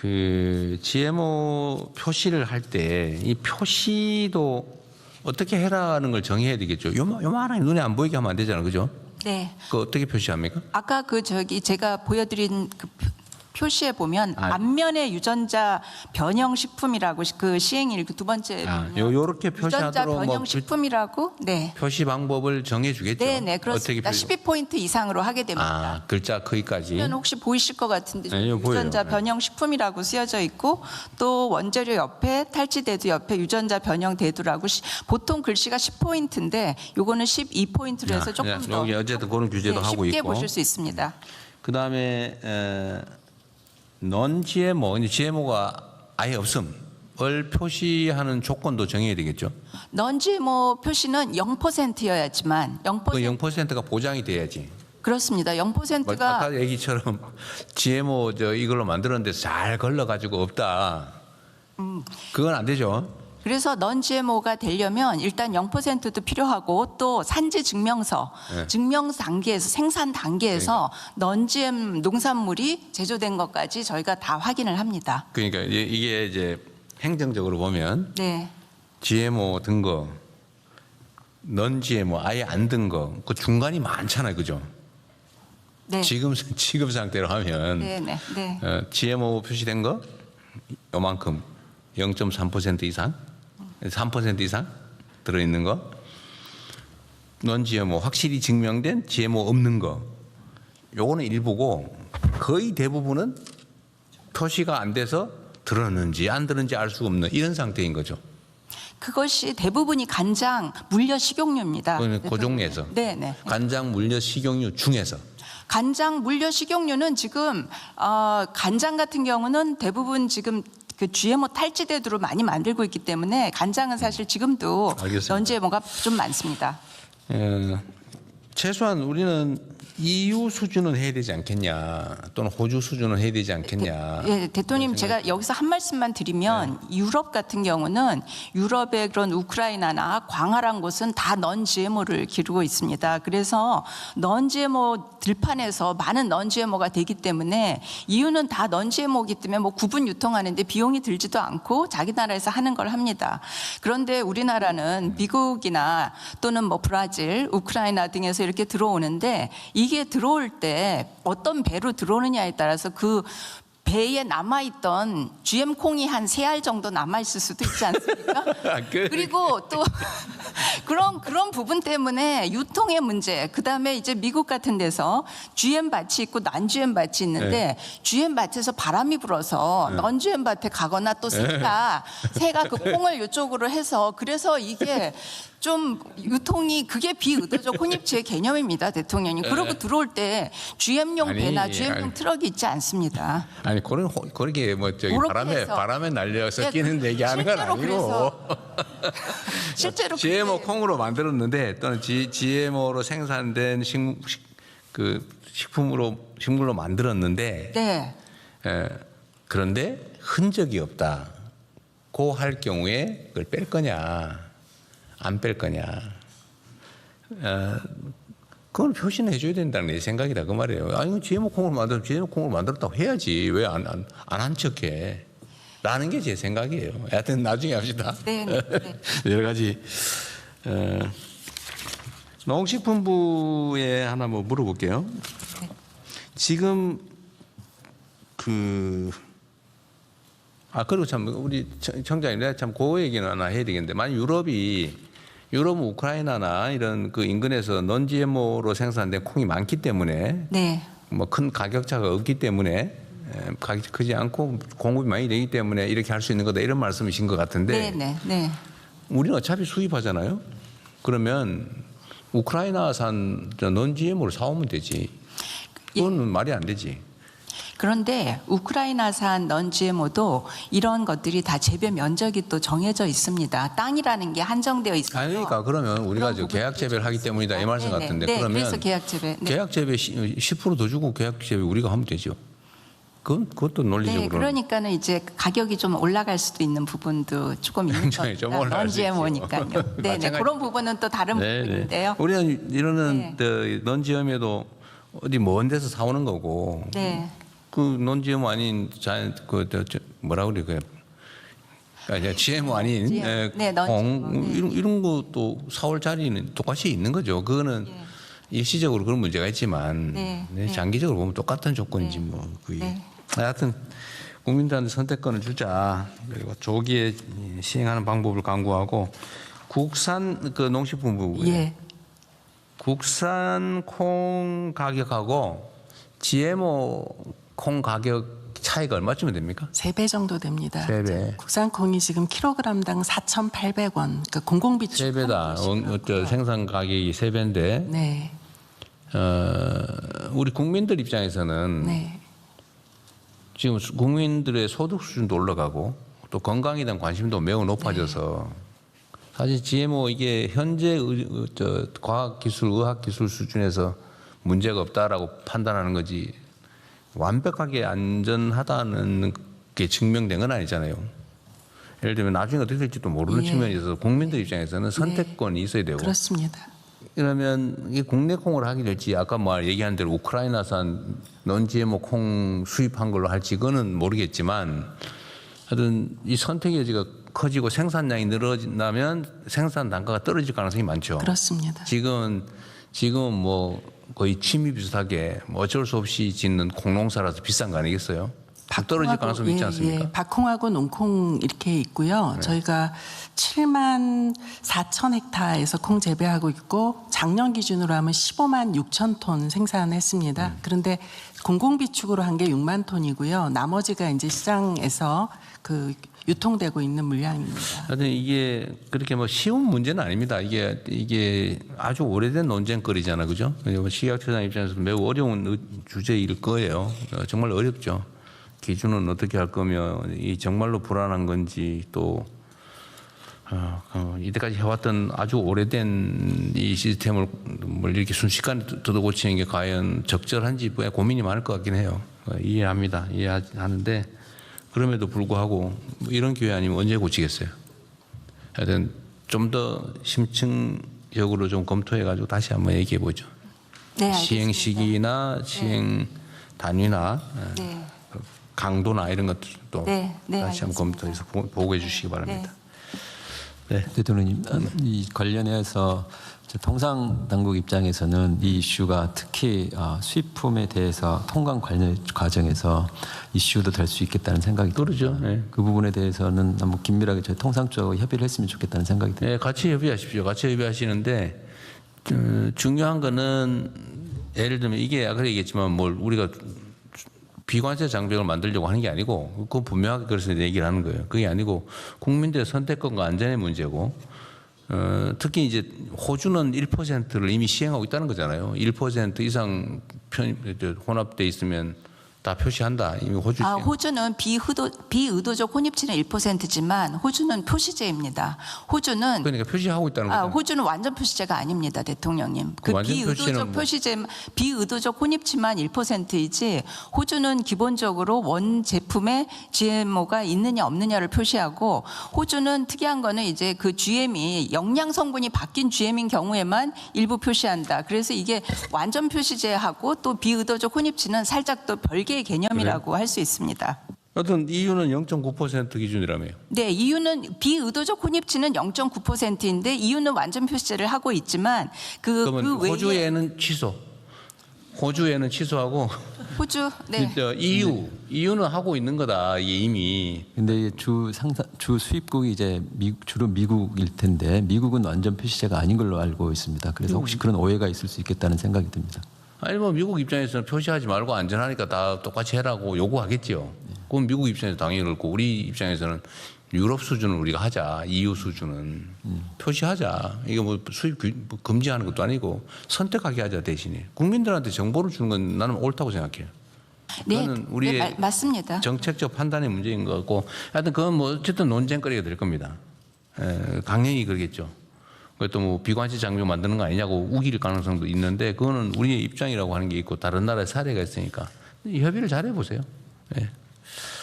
그 GMO 표시를 할 때 이 표시도 어떻게 해라는 걸 정해야 되겠죠. 요만하게 눈에 안 보이게 하면 안 되잖아요, 그죠? 네. 그 어떻게 표시합니까? 아까 제가 보여드린 그 표시에 보면 앞면에 유전자 변형 식품이라고 그 시행일 두 번째 요렇게 유전자 표시하도록 변형 식품이라고 네. 표시 방법을 정해주겠죠. 네, 그렇습니다. 12포인트 이상으로 하게 됩니다. 글자 크기까지. 그러면 혹시 보이실 것 같은데 네, 이거 보여요. 유전자 네. 변형 식품이라고 쓰여져 있고 또 원재료 옆에 탈취대두 옆에 유전자 변형 대두라고 보통 글씨가 10포인트인데 요거는 12포인트로 해서 조금 더 여기 어쨌든 그런 규제도 하고 쉽게 있고. 보실 수 있습니다. 그다음에 넌 GMO, GMO가 아예 없음을 표시하는 조건도 정해야 되겠죠. 넌 GMO 표시는 0%여야지만 0% 그 0%가 보장이 돼야지. 그렇습니다. 0%가 아까 얘기처럼 GMO 이걸로 만들었는데 잘 걸러가지고 없다. 그건 안 되죠. 그래서 넌 GMO가 되려면 일단 0%도 필요하고 또 산지 증명서, 네. 증명 단계에서 생산 단계에서 넌 GM 농산물이 제조된 것까지 저희가 다 확인을 합니다. 그러니까 이게 이제 행정적으로 보면 네. GMO 든 거, 넌 GMO 아예 안 든 거, 그 중간이 많잖아요, 그죠? 네. 지금 상태로 하면 네, 네, 네. GMO 표시된 거 요만큼 0.3% 이상, 3% 이상 들어있는 거, 넌 GMO 확실히 증명된 GMO 없는 거, 요거는 일부고 거의 대부분은 표시가 안 돼서 들었는지 안 들었는지 알 수가 없는 이런 상태인 거죠. 그것이 대부분이 간장, 물엿, 식용유입니다. 그 종류에서. 네, 네. 간장, 물엿, 식용유 중에서. 간장, 물엿, 식용유는 지금 간장 같은 경우는 대부분 지금 그 GMO 탈취대두로 많이 만들고 있기 때문에 간장은 사실 지금도 알겠습니다. 넌 GMO가 좀 많습니다. 최소한 우리는 EU 수준은 해야 되지 않겠냐, 또는 호주 수준은 해야 되지 않겠냐. 대통령 제가 여기서 한 말씀만 드리면 유럽 같은 경우는 유럽의 그런 우크라이나나 광활한 곳은 다 넌 GMO를 기르고 있습니다. 그래서 넌 GMO 들판에서 많은 넌 GMO가 되기 때문에 EU는 다 넌 GMO이기 때문에 뭐 구분 유통하는데 비용이 들지도 않고 자기 나라에서 하는 걸 합니다. 그런데 우리나라는 미국이나 또는 뭐 브라질, 우크라이나 등에서 이렇게 들어오는데 이게 들어올 때 어떤 배로 들어오느냐에 따라서 그 배에 남아있던 GM 콩이 한 3알 정도 남아있을 수도 있지 않습니까? 그리고 또 그런 부분 때문에 유통의 문제, 그 다음에 이제 미국 같은 데서 GM 밭이 있고 난 GM 밭이 있는데 GM 밭에서 바람이 불어서 넌 GM 밭에 가거나 또 새가 그 콩을 이쪽으로 해서 그래서 이게 좀 유통이 그게 비의도적 혼입지의 개념입니다, 대통령님. 그러고 들어올 때 GM용 배나 GM용 트럭이 있지 않습니다. 아니 그렇게 뭐 바람에 날려서 끼는 얘기하는 건 아니고. 그래서 실제로 GMO 콩으로 만들었는데 또는 GMO로 생산된 식물로 만들었는데 네. 그런데 흔적이 없다. 고 할 경우에 그걸 뺄 거냐 안 뺄 거냐. 그건 표시는 해줘야 된다는 내 생각이다 그 말이에요. 아니 GMO 콩을 만들었다고 해야지 왜 안 한 척해? 라는 게 제 생각이에요. 하여튼 나중에 합시다. 네, 네. 여러 가지. 농식품부에 하나 뭐 물어볼게요. 네. 지금 그리고 참 우리 청장님 내가 참 그 얘기는 하나 해야 되겠는데 만약 유럽 우크라이나나 이런 그 인근에서 넌 GMO로 생산된 콩이 많기 때문에 네. 뭐 큰 가격차가 없기 때문에 가격이 크지 않고 공급이 많이 되기 때문에 이렇게 할 수 있는 거다 이런 말씀이신 것 같은데 네. 우리는 어차피 수입하잖아요. 그러면 우크라이나산 넌 GMO를 사오면 되지. 그건 말이 안 되지. 그런데 우크라이나산 넌 GMO도 이런 것들이 다 재배 면적이 또 정해져 있습니다. 땅이라는 게 한정되어 있어요. 아니니까 그러면 우리가 계약 재배를 하기 때문이다 이 말씀 같은데 그러면 그래서 계약 재배. 네. 계약 재배 10% 더 주고 계약 재배 우리가 하면 되죠. 그것도 논리적으로. 네, 그러니까는 이제 가격이 좀 올라갈 수도 있는 부분도 조금 있는 좀 겁니다. 올라갈 넌 수 있죠. GMO니까요. 네, 마찬가지. 그런 부분은 또 다른 부분인데요. 우리는 이러는 넌 GMO도 어디 먼 데서 사오는 거고. 네. 그 논GMO 아닌 뭐라 그래 그 아니 GMO 아닌 GMO. 네, 콩 non-GMO. 이런 것도 4월 자리는 똑같이 있는 거죠. 그거는 일시적으로 그런 문제가 있지만 장기적으로 보면 똑같은 조건이지 뭐 거의. 하여튼 국민들한테 선택권을 주자. 그리고 조기에 시행하는 방법을 강구하고 국산 그 농식품부 국산 콩 가격하고 GMO 콩 가격 차이가 얼마쯤 됩니까? 3배 정도 됩니다. 3배. 국산 콩이 지금 킬로그램당 4,800원. 그러니까 공공비축 3배다. 생산 가격이 3배인데 네. 우리 국민들 입장에서는 네. 지금 국민들의 소득 수준도 올라가고 또 건강에 대한 관심도 매우 높아져서 사실 GMO 이게 현재 과학기술, 의학기술 수준에서 문제가 없다라고 판단하는 거지 완벽하게 안전하다는 게 증명된 건 아니잖아요. 예를 들면 나중에 어떻게 될지도 모르는 측면이 있어서 국민들 입장에서는 선택권이 있어야 되고 그렇습니다. 그러면 이게 국내 콩을 하게 될지 아까 뭐 얘기한 대로 우크라이나산 non-GMO 콩 수입한 걸로 할지 그거는 모르겠지만 하여튼 이 선택 여지가 커지고 생산량이 늘어나면 생산 단가가 떨어질 가능성이 많죠. 그렇습니다. 지금 뭐 거의 취미 비슷하게 뭐 어쩔 수 없이 짓는 콩농사라서 비싼 거 아니겠어요? 떨어질 가능성이 있지 않습니까? 박콩하고 농콩 이렇게 있고요. 저희가 7만 4천 헥타에서 콩 재배하고 있고 작년 기준으로 하면 15만 6천 톤 생산했습니다. 그런데 공공비축으로 한 게 6만 톤이고요. 나머지가 이제 시장에서 그 유통되고 있는 물량입니다. 하여튼 이게 그렇게 뭐 쉬운 문제는 아닙니다. 이게 아주 오래된 논쟁거리잖아, 그죠? 식약처장 입장에서 매우 어려운 주제일 거예요. 정말 어렵죠. 기준은 어떻게 할 거며 이 정말로 불안한 건지 또 이때까지 해왔던 아주 오래된 이 시스템을 이렇게 순식간에 뜯어고치는 게 과연 적절한지 고민이 많을 것 같긴 해요. 이해합니다. 이해하는데 그럼에도 불구하고 이런 기회 아니면 언제 고치겠어요. 하여튼 좀 더 심층적으로 좀 검토해가지고 다시 한번 얘기해 보죠. 네, 시행 시기나 시행 단위나 네. 강도나 이런 것들도 네, 다시 한번 검토해서 보고해 주시기 바랍니다. 네. 대통령님, 이 관련해서 통상당국 입장에서는 이 이슈가 특히 수입품에 대해서 통관 관련 과정에서 이슈도 될 수 있겠다는 생각이 그러죠. 듭니다. 네. 그 부분에 대해서는 한번 긴밀하게 저희 통상 쪽으로 협의를 했으면 좋겠다는 생각이 듭니다. 네, 같이 협의하십시오. 같이 협의하시는데 중요한 거는 예를 들면 이게 아까 얘기했지만 뭘 우리가 비관세 장벽을 만들려고 하는 게 아니고 그건 분명하게 그래서 얘기를 하는 거예요. 그게 아니고 국민들의 선택권과 안전의 문제고 특히 이제 호주는 1%를 이미 시행하고 있다는 거잖아요. 1% 이상 혼합돼 있으면 다 표시한다. 이미 호주. 호주는 비의도적 혼입치는 1%지만 호주는 표시제입니다. 호주는 그러니까 표시하고 있다는 거죠. 호주는 완전 표시제가 아닙니다, 대통령님. 그 완전 비의도적 표시제, 비의도적 혼입치만 1%이지 호주는 기본적으로 원 제품에 GMO가 있느냐 없느냐를 표시하고 호주는 특이한 거는 이제 그 GM이 영양 성분이 바뀐 GM인 경우에만 일부 표시한다. 그래서 이게 완전 표시제하고 또 비의도적 혼입치는 살짝 또 별개의 개념이라고 할 수 있습니다. 하여튼 EU는 0.9% 기준이라며요. 네, EU는 비의도적 혼입치는 0.9%인데 EU는 완전 표시제를 하고 있지만 그러면 그 외에 호주에는 취소. 호주에는 취소하고 호주 네. EU는 하고 있는 거다 이미. 근데 주 수입국이 이제 주로 미국일 텐데 미국은 완전 표시제가 아닌 걸로 알고 있습니다. 그래서 혹시 그런 오해가 있을 수 있겠다는 생각이 듭니다. 아니 뭐 미국 입장에서는 표시하지 말고 안전하니까 다 똑같이 해라고 요구하겠지요. 그건 미국 입장에서 당연히 그렇고 우리 입장에서는 유럽 수준을 우리가 하자. EU 수준은 표시하자. 이게 뭐 수입 금지하는 것도 아니고 선택하게 하자 대신에 국민들한테 정보를 주는 건 나는 옳다고 생각해요. 그거는 우리의 맞습니다. 정책적 판단의 문제인 것 같고 하여튼 그건 뭐 어쨌든 논쟁거리가 될 겁니다. 당연히 그러겠죠. 그것도 뭐 비관세 장벽 만드는 거 아니냐고 우길 가능성도 있는데 그거는 우리의 입장이라고 하는 게 있고 다른 나라의 사례가 있으니까 협의를 잘 해보세요. 네.